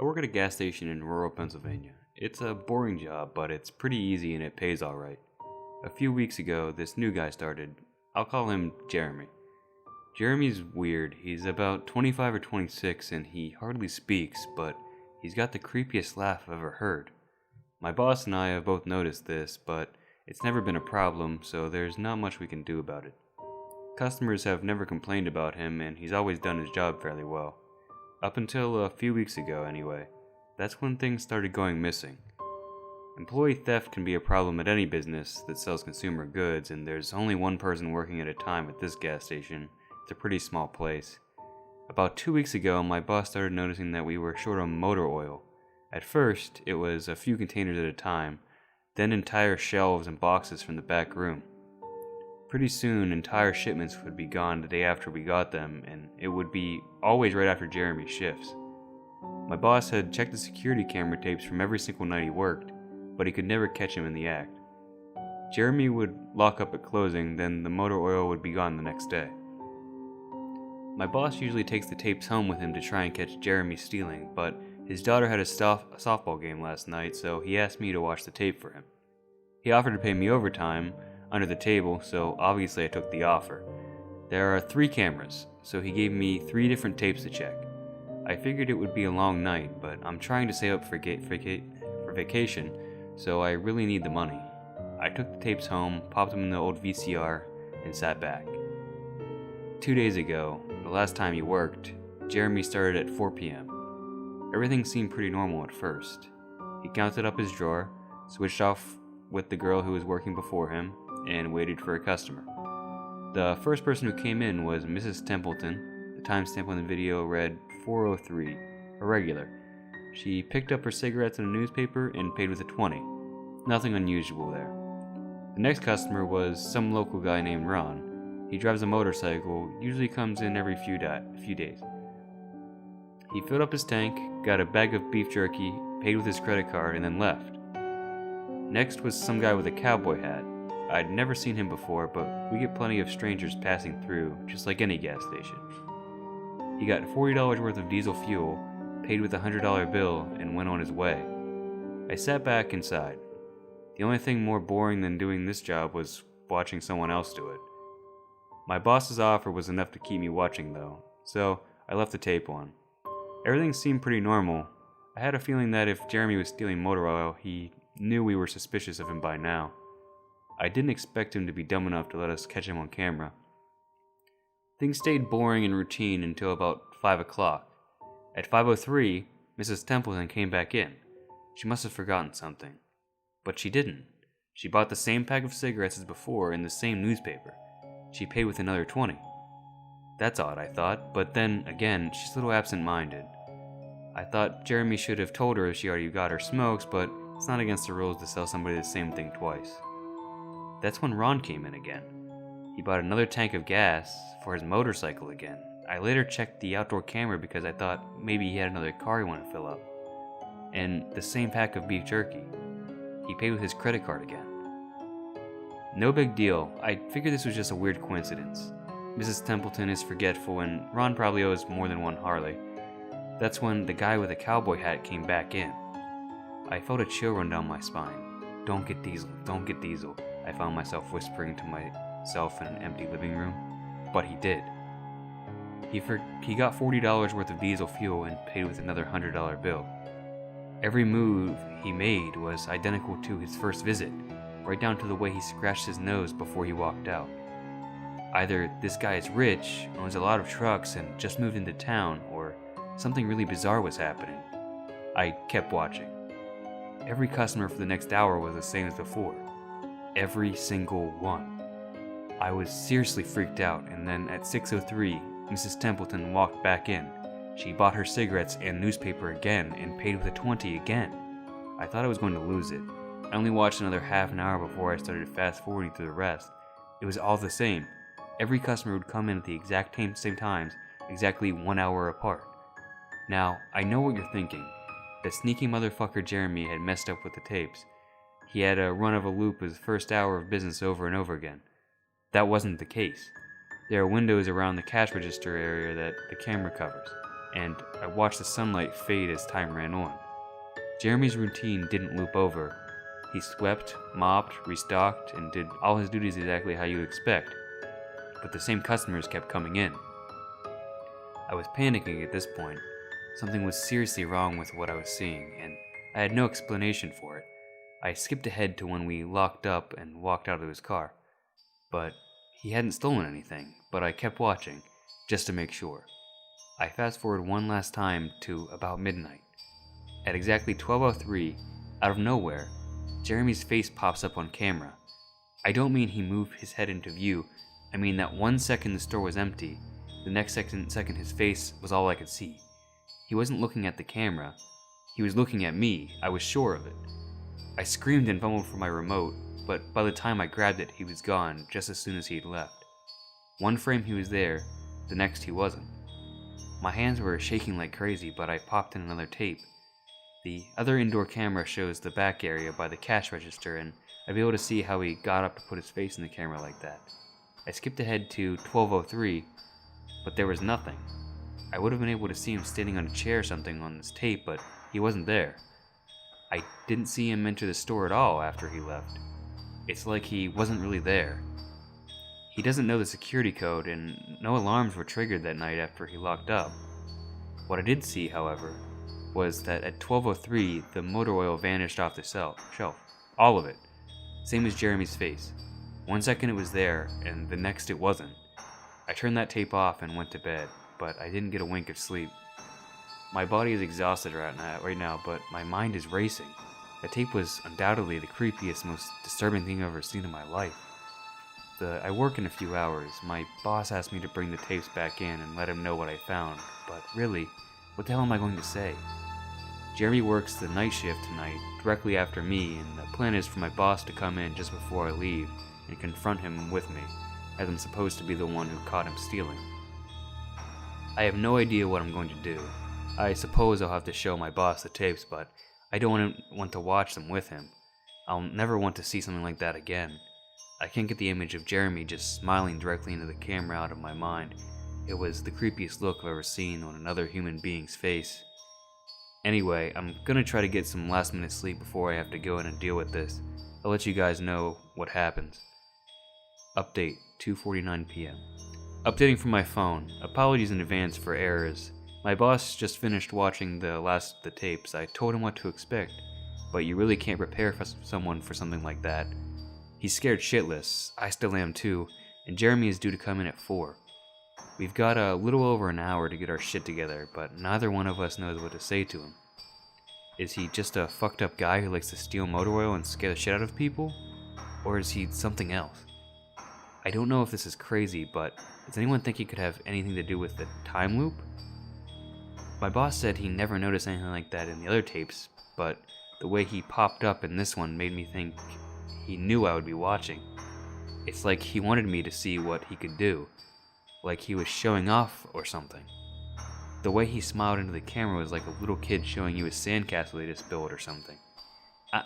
work at a gas station in rural Pennsylvania. It's a boring job, but it's pretty easy and it pays alright. A few weeks ago, this new guy started. I'll call him Jeremy. Jeremy's weird. He's about 25 or 26 and he hardly speaks, but he's got the creepiest laugh I've ever heard. My boss and I have both noticed this, but it's never been a problem, so there's not much we can do about it. Customers have never complained about him and he's always done his job fairly well. Up until a few weeks ago, anyway. That's when things started going missing. Employee theft can be a problem at any business that sells consumer goods, and there's only one person working at a time at this gas station. It's a pretty small place. About 2 weeks ago, my boss started noticing that we were short on motor oil. At first, it was a few containers at a time, then entire shelves and boxes from the back room. Pretty soon, entire shipments would be gone the day after we got them, and it would be always right after Jeremy's shifts. My boss had checked the security camera tapes from every single night he worked, but he could never catch him in the act. Jeremy would lock up at closing, then the motor oil would be gone the next day. My boss usually takes the tapes home with him to try and catch Jeremy stealing, but his daughter had a softball game last night, so he asked me to watch the tape for him. He offered to pay me overtime under the table, so obviously I took the offer. There are 3 cameras, so he gave me 3 different tapes to check. I figured it would be a long night, but I'm trying to save up for vacation, so I really need the money. I took the tapes home, popped them in the old VCR, and sat back. 2 days ago, the last time he worked, Jeremy started at 4 p.m. Everything seemed pretty normal at first. He counted up his drawer, switched off with the girl who was working before him, and waited for a customer. The first person who came in was Mrs. Templeton. The timestamp on the video read 4:03, a regular. She picked up her cigarettes and a newspaper and paid with a 20. Nothing unusual there. The next customer was some local guy named Ron. He drives a motorcycle, usually comes in every few days. He filled up his tank, got a bag of beef jerky, paid with his credit card, and then left. Next was some guy with a cowboy hat. I'd never seen him before, but we get plenty of strangers passing through, just like any gas station. He got $40 worth of diesel fuel, paid with a $100 bill, and went on his way. I sat back inside. The only thing more boring than doing this job was watching someone else do it. My boss's offer was enough to keep me watching though, so I left the tape on. Everything seemed pretty normal. I had a feeling that if Jeremy was stealing motor oil, he knew we were suspicious of him by now. I didn't expect him to be dumb enough to let us catch him on camera. Things stayed boring and routine until about 5 o'clock. At 5:03, Mrs. Templeton came back in. She must have forgotten something. But she didn't. She bought the same pack of cigarettes as before in the same newspaper. She paid with another 20. That's odd, I thought, but then, again, she's a little absent-minded. I thought Jeremy should have told her she already got her smokes, but it's not against the rules to sell somebody the same thing twice. That's when Ron came in again. He bought another tank of gas for his motorcycle again. I later checked the outdoor camera because I thought maybe he had another car he wanted to fill up. And the same pack of beef jerky. He paid with his credit card again. No big deal. I figured this was just a weird coincidence. Mrs. Templeton is forgetful and Ron probably owes more than one Harley. That's when the guy with the cowboy hat came back in. I felt a chill run down my spine. Don't get diesel, don't get diesel. I found myself whispering to myself in an empty living room. But he did. He got $40 worth of diesel fuel and paid with another $100 bill. Every move he made was identical to his first visit, right down to the way he scratched his nose before he walked out. Either this guy is rich, owns a lot of trucks, and just moved into town, or something really bizarre was happening. I kept watching. Every customer for the next hour was the same as before. Every single one. I was seriously freaked out, and then at 6:03, Mrs. Templeton walked back in. She bought her cigarettes and newspaper again and paid with a 20 again. I thought I was going to lose it. I only watched another half an hour before I started fast forwarding through the rest. It was all the same. Every customer would come in at the exact same times, exactly 1 hour apart. Now, I know what you're thinking. That sneaky motherfucker Jeremy had messed up with the tapes. He had a run of a loop his first hour of business over and over again. That wasn't the case. There are windows around the cash register area that the camera covers, and I watched the sunlight fade as time ran on. Jeremy's routine didn't loop over. He swept, mopped, restocked, and did all his duties exactly how you'd expect. But the same customers kept coming in. I was panicking at this point. Something was seriously wrong with what I was seeing, and I had no explanation for it. I skipped ahead to when we locked up and walked out of his car. But he hadn't stolen anything, but I kept watching, just to make sure. I fast forward one last time to about midnight. At exactly 12:03, out of nowhere, Jeremy's face pops up on camera. I don't mean he moved his head into view, I mean that 1 second the store was empty, the next second his face was all I could see. He wasn't looking at the camera, he was looking at me, I was sure of it. I screamed and fumbled for my remote, but by the time I grabbed it, he was gone just as soon as he'd left. One frame he was there, the next he wasn't. My hands were shaking like crazy, but I popped in another tape. The other indoor camera shows the back area by the cash register, and I'd be able to see how he got up to put his face in the camera like that. I skipped ahead to 12:03, but there was nothing. I would have been able to see him standing on a chair or something on this tape, but he wasn't there. I didn't see him enter the store at all after he left. It's like he wasn't really there. He doesn't know the security code, and no alarms were triggered that night after he locked up. What I did see, however, was that at 12:03, the motor oil vanished off the shelf. All of it. Same as Jeremy's face. 1 second it was there, and the next it wasn't. I turned that tape off and went to bed, but I didn't get a wink of sleep. My body is exhausted right now, but my mind is racing. The tape was undoubtedly the creepiest, most disturbing thing I've ever seen in my life. I work in a few hours. My boss asked me to bring the tapes back in and let him know what I found, but really, what the hell am I going to say? Jeremy works the night shift tonight, directly after me, and the plan is for my boss to come in just before I leave and confront him with me, as I'm supposed to be the one who caught him stealing. I have no idea what I'm going to do. I suppose I'll have to show my boss the tapes, but I don't want to watch them with him. I'll never want to see something like that again. I can't get the image of Jeremy just smiling directly into the camera out of my mind. It was the creepiest look I've ever seen on another human being's face. Anyway, I'm gonna try to get some last minute sleep before I have to go in and deal with this. I'll let you guys know what happens. Update, 2:49 p.m. Updating from my phone. Apologies in advance for errors. My boss just finished watching the last of the tapes. I told him what to expect, but you really can't prepare someone for something like that. He's scared shitless, I still am too, and Jeremy is due to come in at 4. We've got a little over an hour to get our shit together, but neither one of us knows what to say to him. Is he just a fucked up guy who likes to steal motor oil and scare the shit out of people? Or is he something else? I don't know if this is crazy, but does anyone think he could have anything to do with the time loop? My boss said he never noticed anything like that in the other tapes, but the way he popped up in this one made me think he knew I would be watching. It's like he wanted me to see what he could do, like he was showing off or something. The way he smiled into the camera was like a little kid showing you a sandcastle they just built or something.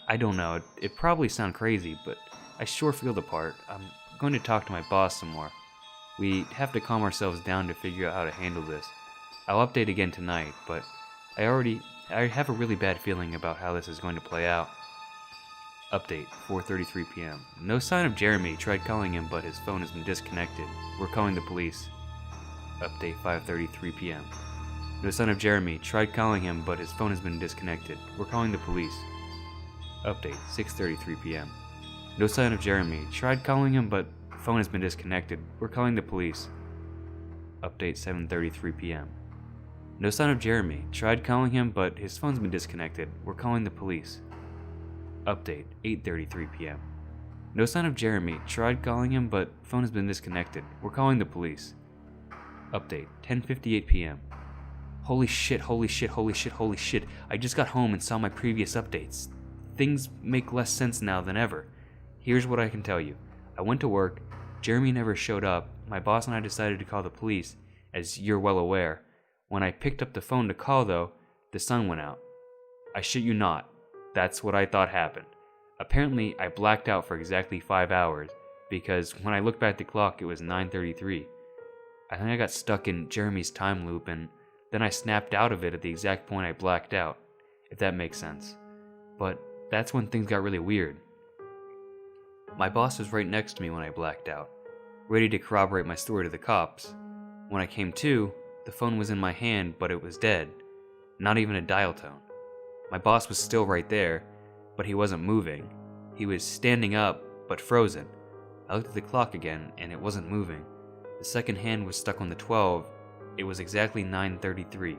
I don't know, it probably sounds crazy, but I sure feel the part. I'm going to talk to my boss some more. We have to calm ourselves down to figure out how to handle this. I'll update again tonight, but I have a really bad feeling about how this is going to play out. Update, 4:33 p.m. No sign of Jeremy. Tried calling him, but his phone has been disconnected. We're calling the police. Update, 5:33 p.m. No sign of Jeremy. Tried calling him, but his phone has been disconnected. We're calling the police. Update, 6:33 p.m. No sign of Jeremy. Tried calling him, but phone has been disconnected. We're calling the police. Update, 7:33 p.m. No sign of Jeremy. Tried calling him, but his phone's been disconnected. We're calling the police. Update, 8:33 p.m. No sign of Jeremy. Tried calling him, but phone has been disconnected. We're calling the police. Update, 10:58 p.m. Holy shit, holy shit, holy shit, holy shit. I just got home and saw my previous updates. Things make less sense now than ever. Here's what I can tell you. I went to work. Jeremy never showed up. My boss and I decided to call the police, as you're well aware. When I picked up the phone to call, though, the sun went out. I shit you not. That's what I thought happened. Apparently, I blacked out for exactly 5 hours, because when I looked back at the clock, it was 9:33. I think I got stuck in Jeremy's time loop, and Then I snapped out of it at the exact point I blacked out, if that makes sense. But that's when things got really weird. My boss was right next to me when I blacked out, ready to corroborate my story to the cops. When I came to, the phone was in my hand, but it was dead. Not even a dial tone. My boss was still right there, but he wasn't moving. He was standing up, but frozen. I looked at the clock again, and it wasn't moving. The second hand was stuck on the 12. It was exactly 9:33.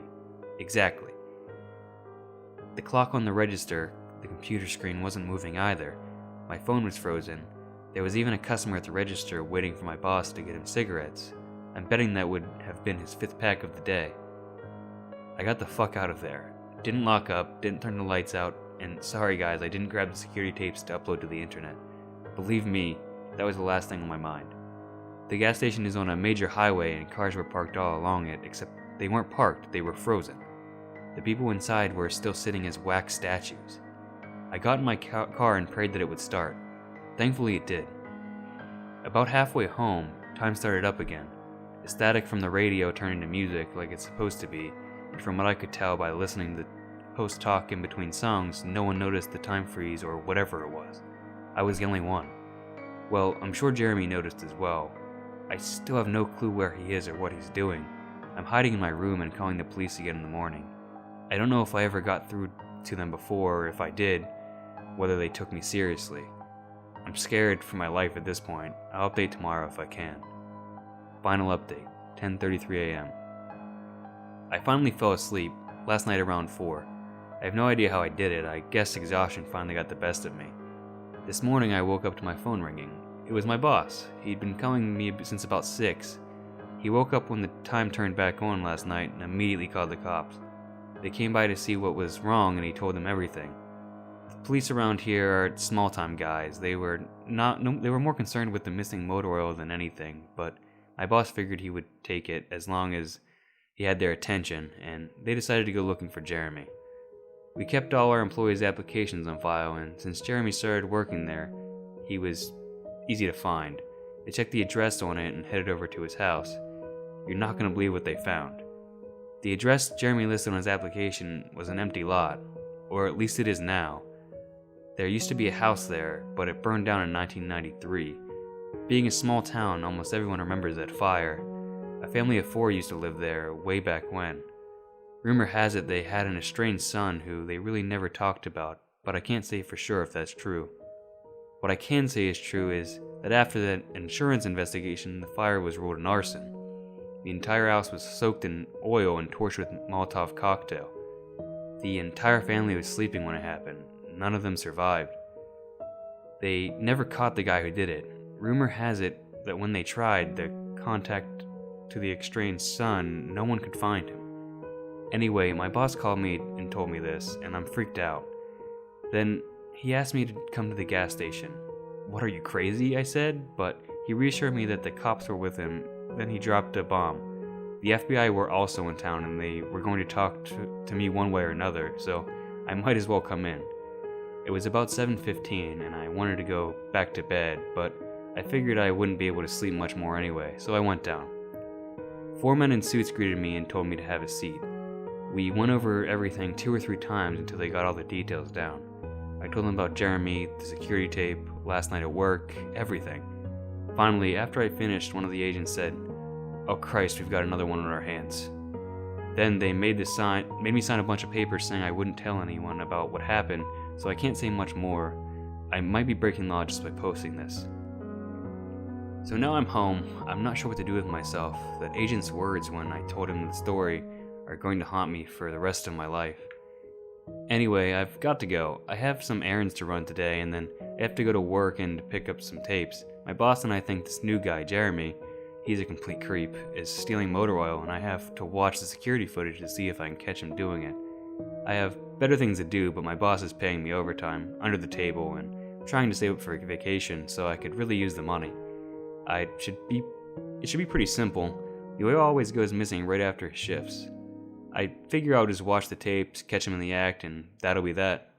Exactly. The clock on the register, the computer screen wasn't moving either. My phone was frozen. There was even a customer at the register waiting for my boss to get him cigarettes. I'm betting that would have been his 5th pack of the day. I got the fuck out of there. Didn't lock up, didn't turn the lights out, and sorry guys, I didn't grab the security tapes to upload to the internet. Believe me, that was the last thing on my mind. The gas station is on a major highway and cars were parked all along it, except they weren't parked, they were frozen. The people inside were still sitting as wax statues. I got in my car and prayed that it would start. Thankfully it did. About halfway home, time started up again. The static from the radio turned into music like it's supposed to be, and from what I could tell by listening to post-talk in between songs, no one noticed the time freeze or whatever it was. I was the only one. Well, I'm sure Jeremy noticed as well. I still have no clue where he is or what he's doing. I'm hiding in my room and calling the police again in the morning. I don't know if I ever got through to them before, or if I did, whether they took me seriously. I'm scared for my life at this point. I'll update tomorrow if I can. Final update, 10:33 a.m. I finally fell asleep, last night around 4. I have no idea how I did it. I guess exhaustion finally got the best of me. This morning I woke up to my phone ringing. It was my boss. He'd been calling me since about 6. He woke up when the time turned back on last night and immediately called the cops. They came by to see what was wrong and he told them everything. The police around here are small-time guys. They were more concerned with the missing motor oil than anything, but my boss figured he would take it as long as he had their attention, and they decided to go looking for Jeremy. We kept all our employees' applications on file, and since Jeremy started working there, he was easy to find. They checked the address on it and headed over to his house. You're not going to believe what they found. The address Jeremy listed on his application was an empty lot, or at least it is now. There used to be a house there, but it burned down in 1993. Being a small town, almost everyone remembers that fire. A family of 4 used to live there way back when. Rumor has it they had an estranged son who they really never talked about, but I can't say for sure if that's true. What I can say is true is that after that insurance investigation, the fire was ruled an arson. The entire house was soaked in oil and torched with Molotov cocktail. The entire family was sleeping when it happened. None of them survived. They never caught the guy who did it. Rumor has it that when they tried the contact to the estranged son, no one could find him. Anyway, my boss called me and told me this, and I'm freaked out. Then he asked me to come to the gas station. What, are you crazy? I said, but he reassured me that the cops were with him. Then he dropped a bomb. The FBI were also in town and they were going to talk to me one way or another, so I might as well come in. It was about 7:15 and I wanted to go back to bed, but I figured I wouldn't be able to sleep much more anyway, so I went down. 4 men in suits greeted me and told me to have a seat. We went over everything 2 or 3 times until they got all the details down. I told them about Jeremy, the security tape, last night at work, everything. Finally, after I finished, one of the agents said, "Oh Christ, we've got another one on our hands." Then they made me sign a bunch of papers saying I wouldn't tell anyone about what happened, so I can't say much more. I might be breaking law just by posting this. So now I'm home. I'm not sure what to do with myself. That agent's words when I told him the story are going to haunt me for the rest of my life. Anyway, I've got to go. I have some errands to run today, and then I have to go to work and pick up some tapes. My boss and I think this new guy, Jeremy, he's a complete creep, is stealing motor oil, and I have to watch the security footage to see if I can catch him doing it. I have better things to do, but my boss is paying me overtime, under the table, and I'm trying to save up for a vacation, so I could really use the money. It should be pretty simple. The oil always goes missing right after his shifts. I figure I'll just watch the tapes, catch him in the act, and that'll be that.